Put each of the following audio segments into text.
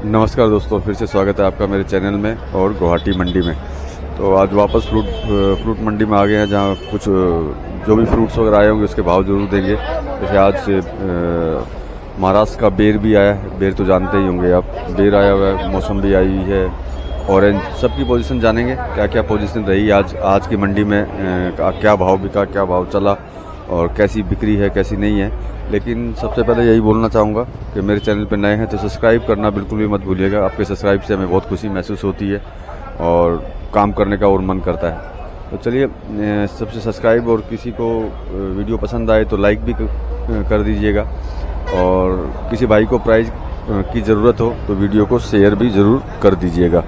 नमस्कार दोस्तों, फिर से स्वागत है आपका मेरे चैनल में और गुवाहाटी मंडी में। तो आज वापस फ्रूट मंडी में आ गए हैं, जहां कुछ जो भी फ्रूट्स वगैरह आए होंगे उसके भाव जरूर देंगे। जैसे आज महाराष्ट्र का बेर भी आया है। बेर तो जानते ही होंगे आप, बेर आया हुआ है, मौसम्बी आई हुई है, ऑरेंज, सबकी पोजीशन जानेंगे क्या क्या पोजीशन रही आज की मंडी में, क्या भाव बिका, क्या भाव चला और कैसी बिक्री है कैसी नहीं है। लेकिन सबसे पहले यही बोलना चाहूँगा कि मेरे चैनल पर नए हैं तो सब्सक्राइब करना बिल्कुल भी मत भूलिएगा। आपके सब्सक्राइब से हमें बहुत खुशी महसूस होती है और काम करने का और मन करता है। तो चलिए, सबसे सब्सक्राइब, और किसी को वीडियो पसंद आए तो लाइक भी कर दीजिएगा, और किसी भाई को प्राइज़ की ज़रूरत हो तो वीडियो को शेयर भी ज़रूर कर दीजिएगा।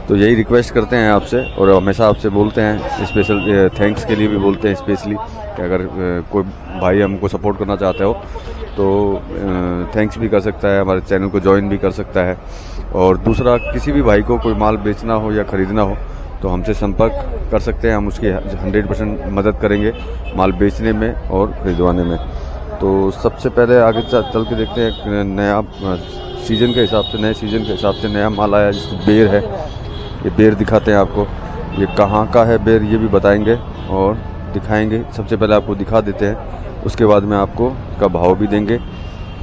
तो यही रिक्वेस्ट करते हैं आपसे, और हमेशा आपसे बोलते हैं, स्पेशल थैंक्स के लिए भी बोलते हैं स्पेशली, कि अगर कोई भाई हमको सपोर्ट करना चाहता हो तो थैंक्स भी कर सकता है, हमारे चैनल को ज्वाइन भी कर सकता है। और दूसरा, किसी भी भाई को कोई माल बेचना हो या ख़रीदना हो तो हमसे संपर्क कर सकते हैं, हम उसकी 100% मदद करेंगे माल बेचने में और खरीदवाने में। तो सबसे पहले आगे चल के देखते हैं, नया सीज़न के हिसाब से, नए सीज़न के हिसाब से नया माल आया जिसको बेर है। ये बेर दिखाते हैं आपको, ये कहाँ का है बेर ये भी बताएंगे और दिखाएंगे। सबसे पहले आपको दिखा देते हैं, उसके बाद में आपको का भाव भी देंगे।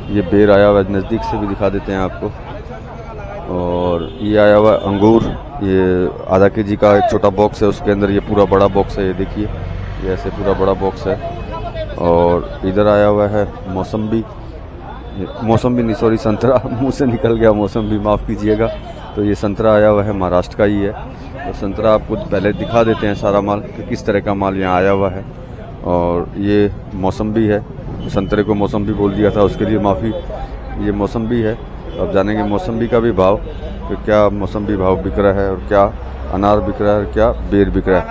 ये बेर आया हुआ नज़दीक से भी दिखा देते हैं आपको। और ये आया हुआ अंगूर, ये आधा केजी का एक छोटा बॉक्स है, उसके अंदर ये पूरा बड़ा बॉक्स है, ये देखिए, ये ऐसे पूरा बड़ा बॉक्स है। और इधर आया हुआ है मौसम्बी नहीं, सॉरी, संतरा मुंह से निकल गया, मौसम्बी माफ़ कीजिएगा। तो ये संतरा आया हुआ है, महाराष्ट्र का ही है। तो संतरा आपको पहले दिखा देते हैं सारा माल कि किस तरह का माल यहाँ आया हुआ है। और ये मौसम्बी है, संतरे को मौसम्बी बोल दिया था, उसके लिए माफ़ी। ये मौसम्बी है। अब जानेंगे मौसम्बी का भी भाव कि क्या मौसम्बी भाव बिक रहा है, और क्या अनार बिक रहा है, और क्या बेर बिक रहा है।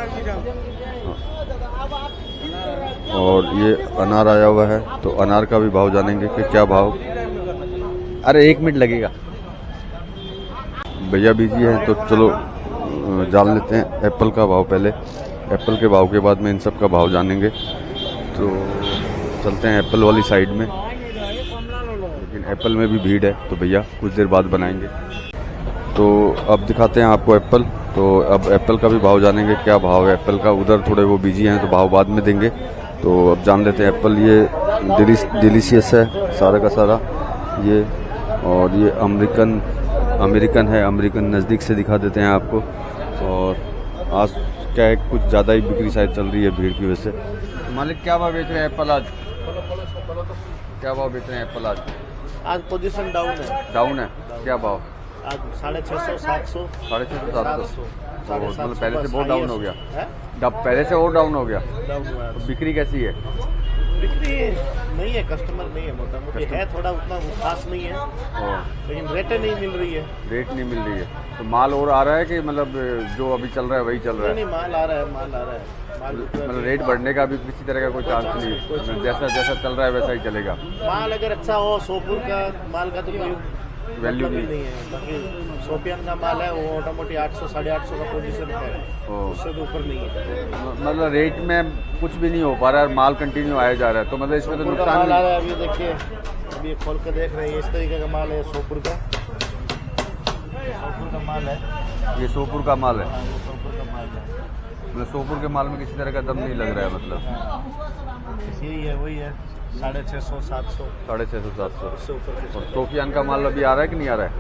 और ये अनार आया हुआ है, तो अनार का भी भाव जानेंगे कि क्या भाव। अरे 1 मिनट लगेगा, भैया बिजी है, तो चलो जान लेते हैं एप्पल का भाव पहले। एप्पल के भाव के बाद में इन सब का भाव जानेंगे। तो चलते हैं एप्पल वाली साइड में, लेकिन एप्पल में भी भीड़ है, तो भैया कुछ देर बाद बनाएंगे। तो अब दिखाते हैं आपको एप्पल। तो अब एप्पल का भी भाव जानेंगे, क्या भाव है एप्पल का। उधर थोड़े वो बिजी हैं तो भाव बाद में देंगे। तो अब जान लेते हैं एप्पल। ये डिलीशियस है सारा का सारा ये, और ये अमेरिकन है, अमेरिकन नज़दीक से दिखा देते हैं आपको। और आज क्या है, कुछ ज़्यादा ही बिक्री शायद चल रही है भीड़ की वजह से। मालिक क्या भाव बेच रहे हैं एप्पल आज? क्या भाव बेच रहे हैं एप्पल आज? आज पोजीशन डाउन है। क्या भाव? आज 650, 700, 650, 700। मतलब पहले से बहुत डाउन हो गया है? पहले से और डाउन हो गया। डाउन हुआ है। तो बिक्री कैसी है? बिक्री नहीं है, कस्टमर नहीं है, मोटा मोटी है, थोड़ा उतना खास नहीं है, लेकिन रेटें नहीं मिल रही है। रेट नहीं मिल रही है। तो माल और आ रहा है कि मतलब जो अभी चल रहा है वही चल रहा है? नहीं, माल आ रहा है। मतलब रेट बढ़ने का भी किसी तरह का कोई चांस नहीं है? मतलब जैसा चल रहा है वैसा ही चलेगा। माल अगर अच्छा हो, सोपुर का माल का तो कोई वैल्यू नहीं है। बाकी शोपियान का माल है, वो मोटा मोटी 800, 850 का पोजीशन है, उससे तो ऊपर नहीं है। मतलब रेट में कुछ भी नहीं हो पा रहा है, माल कंटिन्यू आया जा रहा है, तो मतलब इसमें तो नुकसान माल आ रहा है। अभी देखिए, अभी खोल के देख रहे हैं, इस तरीके का माल है, सोपुर का माल है। ये सोपुर का माल है। सोपुर का माल है, मतलब सोपुर के माल में किसी तरह का दम नहीं लग रहा है। मतलब यही है, वही है, 650, 700, 650, 700 उससे ऊपर। और सोफियान का माल अभी आ रहा है कि नहीं आ रहा है?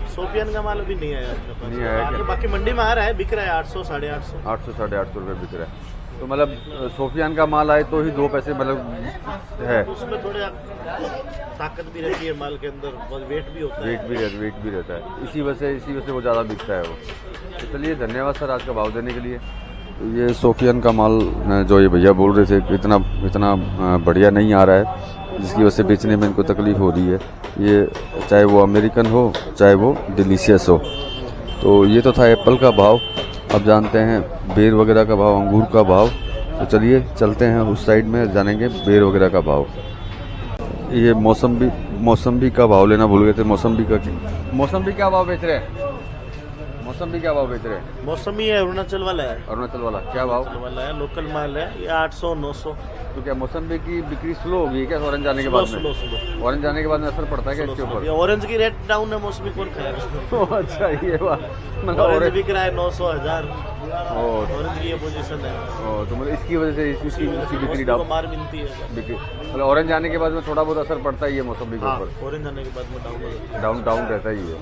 सोपियान का माल अभी नहीं आया अपने पास। नहीं आया क्या? बाकी मंडी में आ रहा है, बिक रहा है 800, 850, 800, 850 रुपये बिक रहा है। तो मतलब सोफियान का माल आए तो ही 2 पैसे मतलब है। उसमें थोड़े ताकत भी रहती है माल के अंदर, वेट भी होता है। वेट भी रहता है, इसी वजह से वो ज़्यादा बिकता है वो। तो चलिए, धन्यवाद सर आज का भाव देने के लिए। ये सोफियान का माल जो ये भैया बोल रहे थे इतना बढ़िया नहीं आ रहा है, जिसकी वजह से बेचने में इनको तकलीफ हो रही है। ये चाहे वो अमेरिकन हो चाहे वो डिलीशियस हो। तो ये तो था एप्पल का भाव। अब जानते हैं बेर वगैरह का भाव, अंगूर का भाव। तो चलिए चलते हैं उस साइड में, जानेंगे बेर वगैरह का भाव। ये मौसम्बी का भाव लेना भूल गए थे। मौसम्बी क्या भाव बेच रहे हैं? मौसम्बी क्या भाव बेच रहे हैं? मौसमी है, अरुणाचल वाला है। अरुणाचल वाला क्या भाव? वाला है, लोकल माल है, ये 800, 900। तो क्या मौसम्बी की बिक्री स्लो होगी क्या ऑरेंज आने के स्लो बाद में? स्लो ऑरेंज आने के बाद में असर पड़ता है क्या इसके ऊपर? ऑरेंज की रेट डाउन है, मौसमी कौन खाएगा? अच्छा ये बात मतलब ऑरेंज बिक रहा है 900 1000, और ऑरेंज की ये पोजीशन है। तो मतलब इसकी वजह से इसकी बिक्री मौसमी डाउन को मार मिलती है। बिक्री मतलब ऑरेंज आने के बाद में थोड़ा बहुत असर पड़ता ही है मौसम्बी के हाँ, ऊपर, ऑरेंज आने के बाद में डाउन हो जाता है। डाउन डाउन रहता ही है।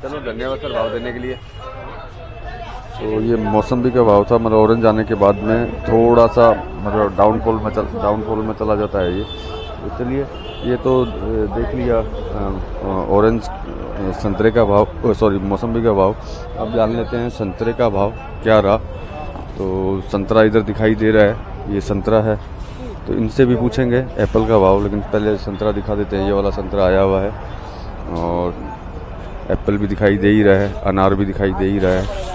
चलो धन्यवाद सर भाव देने के लिए। तो ये मौसम्बी का भाव था, मतलब ऑरेंज आने के बाद में थोड़ा सा मतलब डाउनफॉल में चला जाता है ये। तो चलिए ये तो देख लिया ऑरेंज संतरे का भाव, सॉरी मौसम्बी का भाव। अब जान लेते हैं संतरे का भाव क्या रहा। तो संतरा इधर दिखाई दे रहा है, ये संतरा है, तो इनसे भी पूछेंगे एप्पल का भाव, लेकिन पहले संतरा दिखा देते हैं। ये वाला संतरा आया हुआ है और एप्पल भी दिखाई दे ही रहा है, अनार भी दिखाई दे ही रहा है।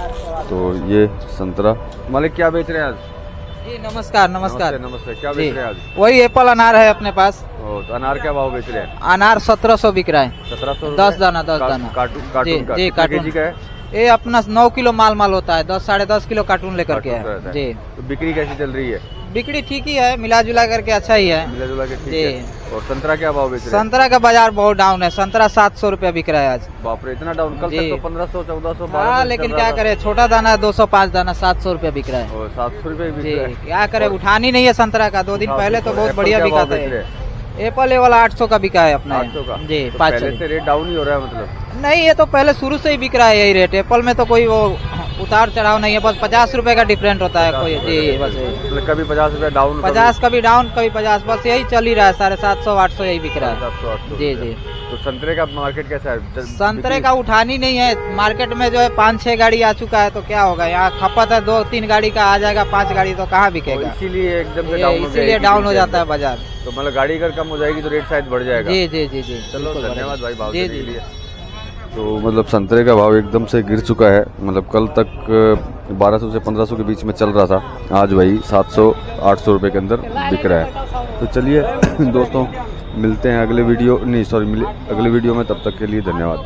तो ये संतरा मालिक क्या बेच रहे हैं आज? जी नमस्कार नमस्कार। नमस्ते, क्या जी बेच रहे हैं आज? वही एप्पल अनार है अपने पास। तो अनार क्या भाव बेच रहे हैं? अनार 1700 बिक रहा है। 1700 10 दाना 10 दाना कार्टून जी कार्टून का जी कितने कार्टून केजी का है? ये अपना 9 किलो माल होता है, 10 साढ़े 10 किलो कार्टून लेकर के कार्टून का रहता है है। जी। तो बिक्री कैसी चल रही है? बिक्री ठीक ही है, मिला जुला करके अच्छा ही है। मिला जुला के ठीक जी। है। और संतरा क्या भाव बेच रहे हैं? संतरा का बाजार बहुत डाउन है, संतरा 700 रुपया बिक रहा है आज। बाप रे, इतना डाउन? कल जी। तक तो 1500 1400 हाँ लेकिन क्या करे, छोटा दाना 205 दाना 700 रुपया बिक रहा है। 700 रुपये बिक जी रहा है। क्या करे, उठानी नहीं है संतरा का। 2 दिन पहले तो बहुत एप्पल बढ़िया क्या बिका भाव था बेच रहे ये। हैं? एप्पल ये वाला 800 का बिका है अपना। 800 का? जी तो 500। पहले से रेट डाउन ही हो रहा है मतलब? नहीं ये तो पहले शुरू से ही बिक रहा है यही रेट। एप्पल में तो कोई वो उतार चढ़ाव नहीं है, बस 50 रुपए का डिफरेंट होता है कोई। जी बस यही। मतलब कभी 50 रुपये डाउन, 50 कभी डाउन कभी 50, बस यही चल ही रहा है। 750 800 यही बिक रहा है। 700 जी जी। तो संतरे का मार्केट कैसा है? संतरे का उठानी नहीं है मार्केट में, जो है 5-6 गाड़ी आ चुका है तो क्या होगा। यहाँ खपत है 2-3 गाड़ी का, आ जाएगा 5 गाड़ी तो कहाँ बिकेगा। इसीलिए एकदम से ये डाउन इसीलिए डाउन हो जाता है बाजार। तो मतलब गाड़ी अगर कम हो जाएगी तो रेट शायद बढ़ जाएगा। जी जी जी जी। चलो बिल्कुल धन्यवाद भाई भाव जी देने के जी। लिए। तो मतलब संतरे का भाव एकदम से गिर चुका है, मतलब कल तक 1200 से 1500 के बीच में चल रहा था, आज वही 700-800 रुपये के अंदर बिक रहा है। तो चलिए दोस्तों मिलते हैं अगले वीडियो में, तब तक के लिए धन्यवाद।